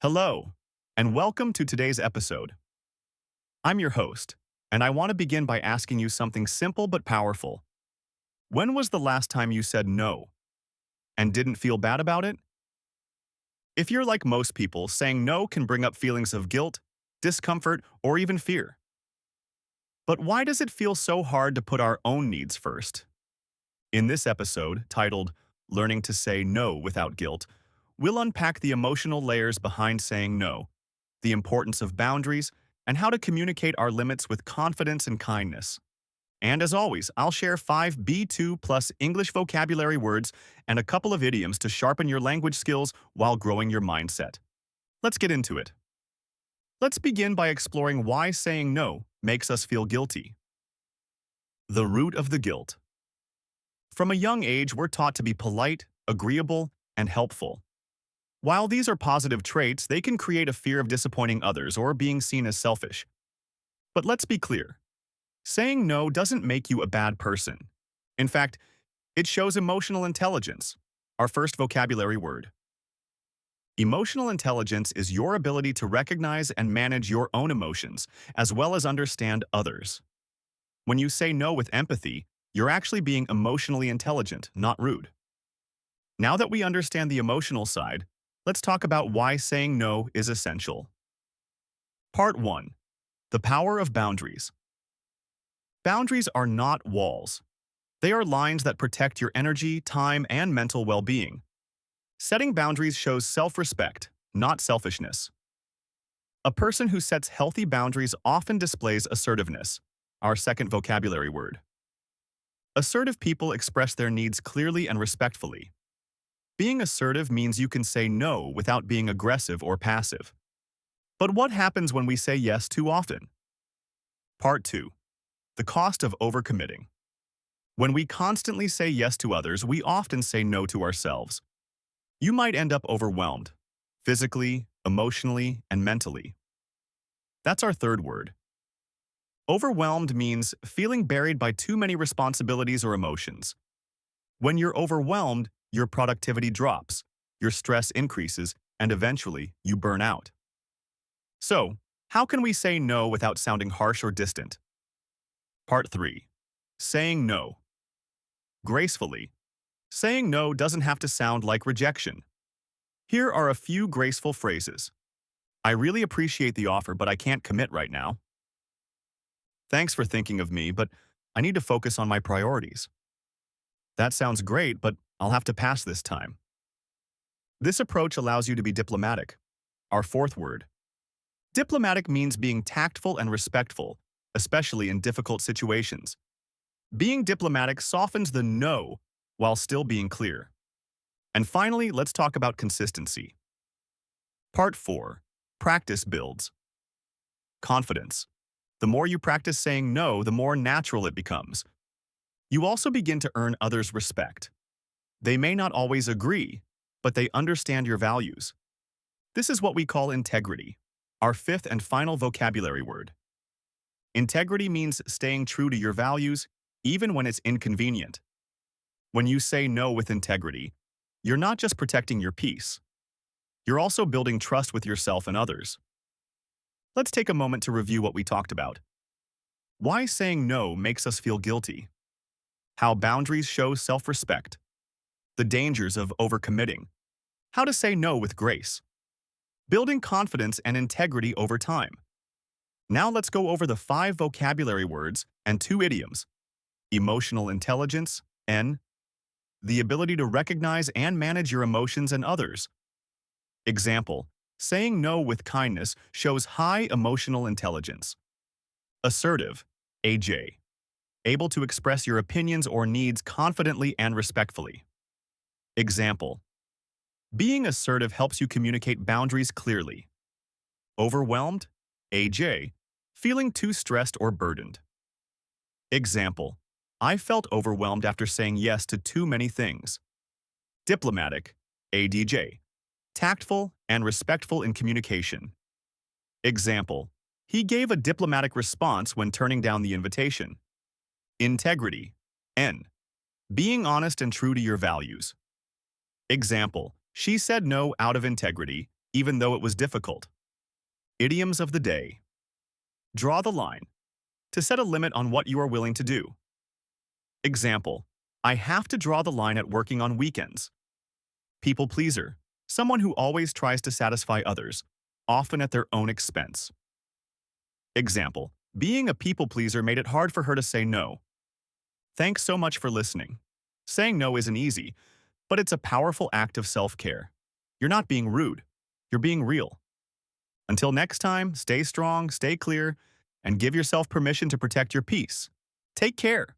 Hello, and welcome to today's episode. I'm your host, and I want to begin by asking you something simple but powerful. When was the last time you said no and didn't feel bad about it? If you're like most people, saying no can bring up feelings of guilt, discomfort, or even fear. But why does it feel so hard to put our own needs first? In this episode, titled Learning to Say No Without Guilt, we'll unpack the emotional layers behind saying no, the importance of boundaries, and how to communicate our limits with confidence and kindness. And as always, I'll share 5 B2 plus English vocabulary words and a couple of idioms to sharpen your language skills while growing your mindset. Let's get into it. Let's begin by exploring why saying no makes us feel guilty. The root of the guilt. From a young age, we're taught to be polite, agreeable, and helpful. While these are positive traits, they can create a fear of disappointing others or being seen as selfish. But let's be clear. Saying no doesn't make you a bad person. In fact, it shows emotional intelligence, our first vocabulary word. Emotional intelligence is your ability to recognize and manage your own emotions, as well as understand others. When you say no with empathy, you're actually being emotionally intelligent, not rude. Now that we understand the emotional side, let's talk about why saying no is essential. Part 1. The power of boundaries. Boundaries are not walls. They are lines that protect your energy, time, and mental well-being. Setting boundaries shows self-respect, not selfishness. A person who sets healthy boundaries often displays assertiveness, our second vocabulary word. Assertive people express their needs clearly and respectfully. Being assertive means you can say no without being aggressive or passive. But what happens when we say yes too often? Part 2. The cost of overcommitting. When we constantly say yes to others, we often say no to ourselves. You might end up overwhelmed, physically, emotionally, and mentally. That's our third word. Overwhelmed means feeling buried by too many responsibilities or emotions. When you're overwhelmed, your productivity drops, your stress increases, and eventually, you burn out. So, how can we say no without sounding harsh or distant? Part 3. Saying no. Gracefully. Saying no doesn't have to sound like rejection. Here are a few graceful phrases. I really appreciate the offer, but I can't commit right now. Thanks for thinking of me, but I need to focus on my priorities. That sounds great, but I'll have to pass this time. This approach allows you to be diplomatic. Our fourth word. Diplomatic means being tactful and respectful, especially in difficult situations. Being diplomatic softens the no while still being clear. And finally, let's talk about consistency. Part 4. Practice builds confidence. The more you practice saying no, the more natural it becomes. You also begin to earn others' respect. They may not always agree, but they understand your values. This is what we call integrity, our fifth and final vocabulary word. Integrity means staying true to your values, even when it's inconvenient. When you say no with integrity, you're not just protecting your peace. You're also building trust with yourself and others. Let's take a moment to review what we talked about. Why saying no makes us feel guilty. How boundaries show self-respect. The dangers of overcommitting. How to say no with grace. Building confidence and integrity over time. Now let's go over the 5 vocabulary words and 2 idioms. Emotional intelligence, N. The ability to recognize and manage your emotions and others. Example, saying no with kindness shows high emotional intelligence. Assertive, AJ. Able to express your opinions or needs confidently and respectfully. Example, being assertive helps you communicate boundaries clearly. Overwhelmed, AJ. Feeling too stressed or burdened. Example, I felt overwhelmed after saying yes to too many things. Diplomatic, ADJ. Tactful and respectful in communication. Example, he gave a diplomatic response when turning down the invitation. Integrity, N. Being honest and true to your values. Example, she said no out of integrity, even though it was difficult. Idioms of the day. Draw the line. To set a limit on what you are willing to do. Example, I have to draw the line at working on weekends. People pleaser. Someone who always tries to satisfy others, often at their own expense. Example, being a people pleaser made it hard for her to say no. Thanks so much for listening. Saying no isn't easy, but it's a powerful act of self-care. You're not being rude. You're being real. Until next time, stay strong, stay clear, and give yourself permission to protect your peace. Take care.